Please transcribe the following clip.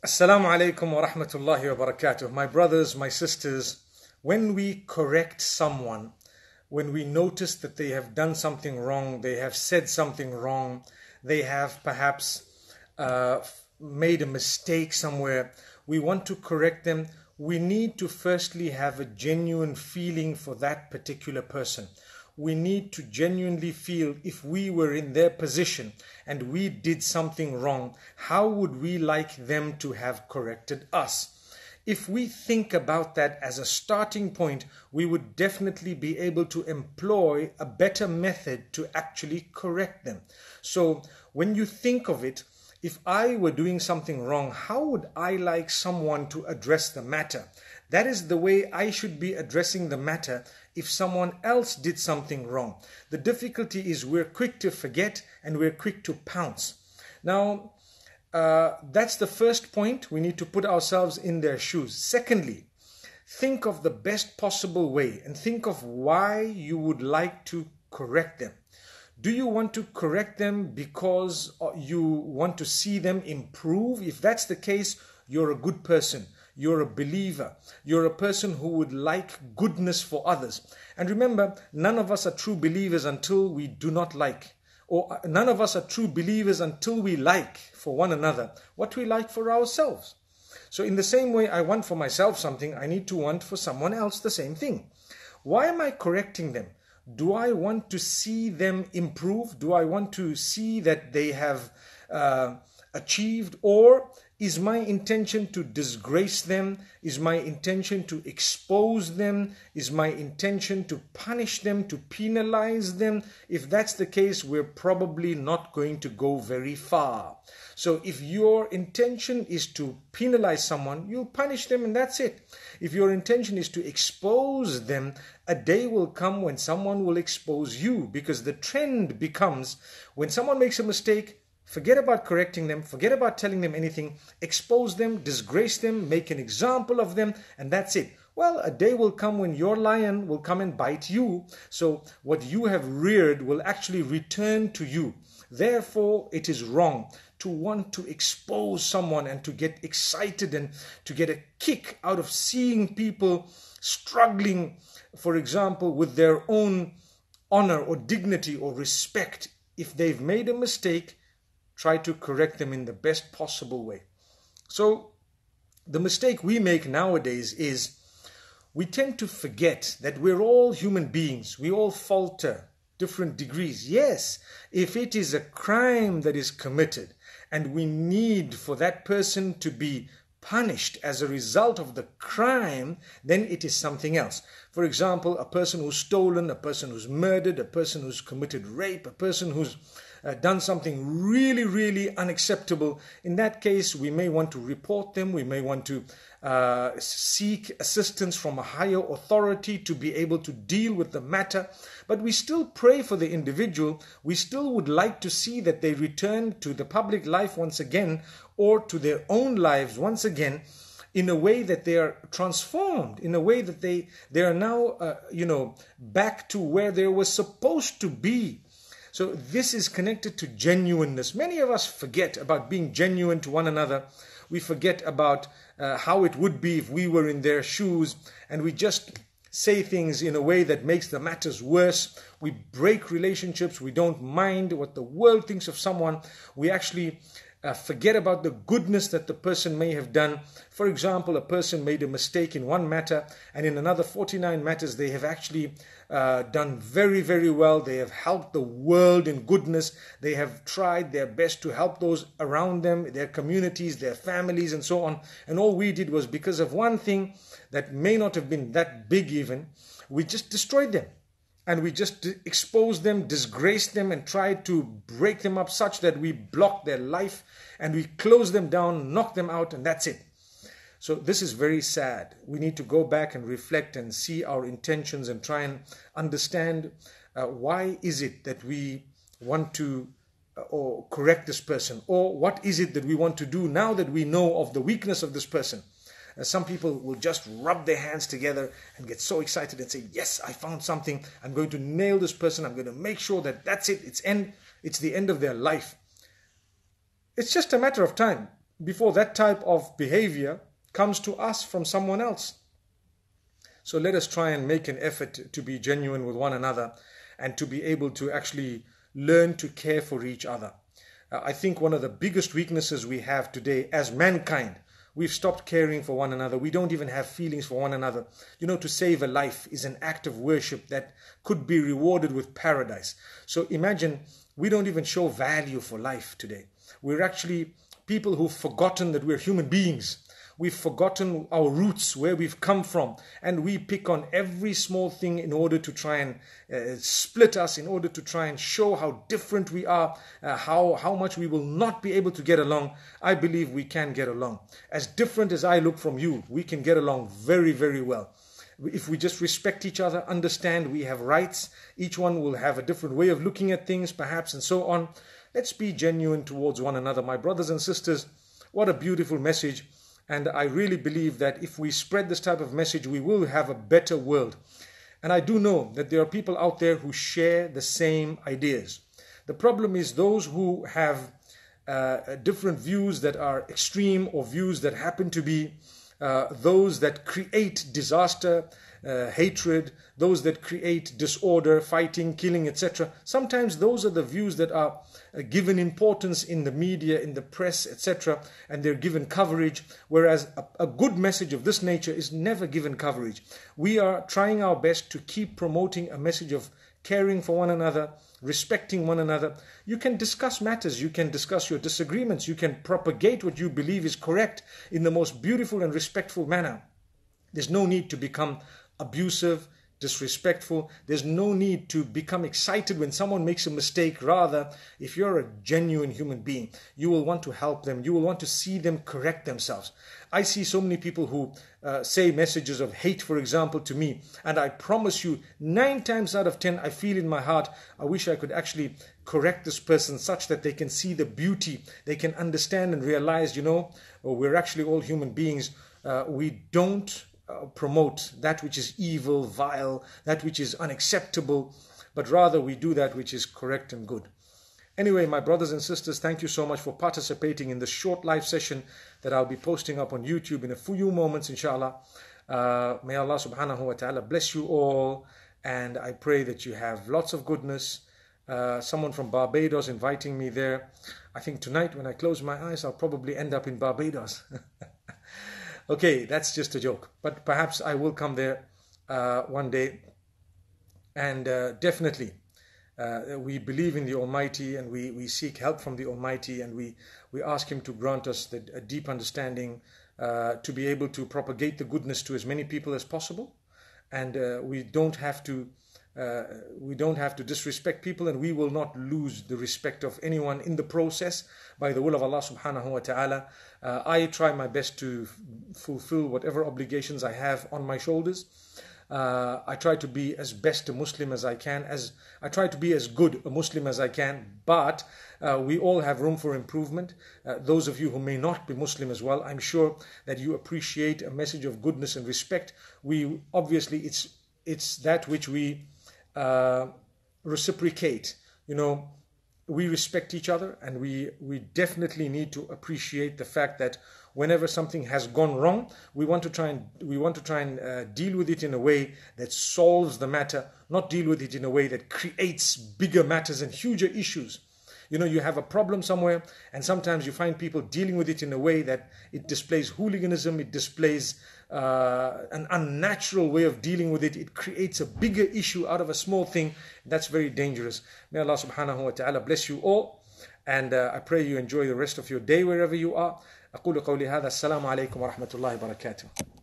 Assalamu alaikum wa rahmatullahi wa barakatuh. My brothers, my sisters, when we correct someone, when we notice that they have done something wrong, they have said something wrong, they have perhaps made a mistake somewhere, we want to correct them, we need to firstly have a genuine feeling for that particular person. We need to genuinely feel, if we were in their position and we did something wrong, how would we like them to have corrected us? If we think about that as a starting point, we would definitely be able to employ a better method to actually correct them. So when you think of it, if I were doing something wrong, how would I like someone to address the matter? That is the way I should be addressing the matter if someone else did something wrong. The difficulty is we're quick to forget and we're quick to pounce. Now, that's the first point. We need to put ourselves in their shoes. Secondly, think of the best possible way and think of why you would like to correct them. Do you want to correct them because you want to see them improve? If that's the case, you're a good person. You're a believer. You're a person who would like goodness for others. And remember, none of us are true believers until we do not like. Or none of us are true believers until we like for one another what we like for ourselves. So in the same way I want for myself something, I need to want for someone else the same thing. Why am I correcting them? Do I want to see them improve? Do I want to see that they have achieved? Or is my intention to disgrace them? Is my intention to expose them? Is my intention to punish them, to penalize them? If that's the case, we're probably not going to go very far. So if your intention is to penalize someone, you'll punish them and that's it. If your intention is to expose them, a day will come when someone will expose you, because the trend becomes when someone makes a mistake, forget about correcting them, forget about telling them anything, expose them, disgrace them, make an example of them, and that's it. Well, a day will come when your lion will come and bite you. So what you have reared will actually return to you. Therefore, it is wrong to want to expose someone and to get excited and to get a kick out of seeing people struggling, for example, with their own honor or dignity or respect. If they've made a mistake, try to correct them in the best possible way. So the mistake we make nowadays is we tend to forget that we're all human beings. We all falter, different degrees. Yes, if it is a crime that is committed and we need for that person to be punished as a result of the crime, then it is something else. For example, a person who's stolen, a person who's murdered, a person who's committed rape, a person who's done something really, really unacceptable. In that case, we may want to report them. We may want to seek assistance from a higher authority to be able to deal with the matter. But we still pray for the individual. We still would like to see that they return to the public life once again, or to their own lives once again, in a way that they are transformed, in a way that they are now, back to where they were supposed to be. So this is connected to genuineness. Many of us forget about being genuine to one another. We forget about how it would be if we were in their shoes, and we just say things in a way that makes the matters worse. We break relationships. We don't mind what the world thinks of someone. We actually forget about the goodness that the person may have done. For example, a person made a mistake in one matter, and in another 49 matters they have actually done very, very well. They have helped the world in goodness. They have tried their best to help those around them, their communities, their families, and so on. And all we did was, because of one thing that may not have been that big even, we just destroyed them. And we just exposed them, disgraced them, and tried to break them up such that we blocked their life and we closed them down, knocked them out, and that's it. So this is very sad. We need to go back and reflect and see our intentions and try and understand why is it that we want to or correct this person, or what is it that we want to do now that we know of the weakness of this person. Some people will just rub their hands together and get so excited and say, yes, I found something. I'm going to nail this person. I'm going to make sure that that's it. It's the end of their life. It's just a matter of time. before that type of behavior comes to us from someone else. So let us try and make an effort to be genuine with one another and to be able to actually learn to care for each other. I think one of the biggest weaknesses we have today as mankind, we've stopped caring for one another. We don't even have feelings for one another. To save a life is an act of worship that could be rewarded with paradise. So imagine, we don't even show value for life today. We're actually people who've forgotten that we're human beings. We've forgotten our roots, where we've come from, and we pick on every small thing in order to try and split us, in order to try and show how different we are, how much we will not be able to get along. I believe we can get along. As different as I look from you, we can get along very, very well. If we just respect each other, understand we have rights, each one will have a different way of looking at things perhaps, and so on. Let's be genuine towards one another. My brothers and sisters, what a beautiful message. And I really believe that if we spread this type of message, we will have a better world. And I do know that there are people out there who share the same ideas. The problem is those who have different views that are extreme, or views that happen to be those that create disaster, hatred, those that create disorder, fighting, killing, etc. Sometimes those are the views that are given importance in the media, in the press, etc. and they're given coverage, whereas a good message of this nature is never given coverage. We are trying our best to keep promoting a message of caring for one another, respecting one another. You can discuss matters, you can discuss your disagreements, you can propagate what you believe is correct in the most beautiful and respectful manner. There's no need to become abusive, disrespectful. There's no need to become excited when someone makes a mistake. Rather, if you're a genuine human being, you will want to help them. You will want to see them correct themselves. I see so many people who say messages of hate, for example, to me. And I promise you, 9 times out of 10, I feel in my heart, I wish I could actually correct this person such that they can see the beauty. They can understand and realize, we're actually all human beings. We don't promote that which is evil, vile, that which is unacceptable, but rather we do that which is correct and good. Anyway, my brothers and sisters, thank you so much for participating in this short live session that I'll be posting up on YouTube in a few moments, inshallah. May Allah subhanahu wa ta'ala bless you all, and I pray that you have lots of goodness. Someone from Barbados inviting me there. I think tonight when I close my eyes, I'll probably end up in Barbados. Okay, that's just a joke, but perhaps I will come there one day. And definitely, we believe in the Almighty, and we seek help from the Almighty, and we ask Him to grant us a deep understanding to be able to propagate the goodness to as many people as possible. And we don't have to disrespect people, and we will not lose the respect of anyone in the process by the will of Allah subhanahu wa ta'ala. I try my best to fulfill whatever obligations I have on my shoulders. I try to be as best a Muslim as I can, I try to be as good a Muslim as I can, but we all have room for improvement. Those of you who may not be Muslim as well, I'm sure that you appreciate a message of goodness and respect. Obviously it's that which we reciprocate. We respect each other, and we definitely need to appreciate the fact that whenever something has gone wrong, we want to try and deal with it in a way that solves the matter, not deal with it in a way that creates bigger matters and huger issues. You have a problem somewhere, and sometimes you find people dealing with it in a way that it displays hooliganism, it displays an unnatural way of dealing with it. It creates a bigger issue out of a small thing. That's very dangerous. May Allah subhanahu wa ta'ala bless you all, and I pray you enjoy the rest of your day wherever you are. أقول قولي هذا السلام عليكم ورحمة الله وبركاته.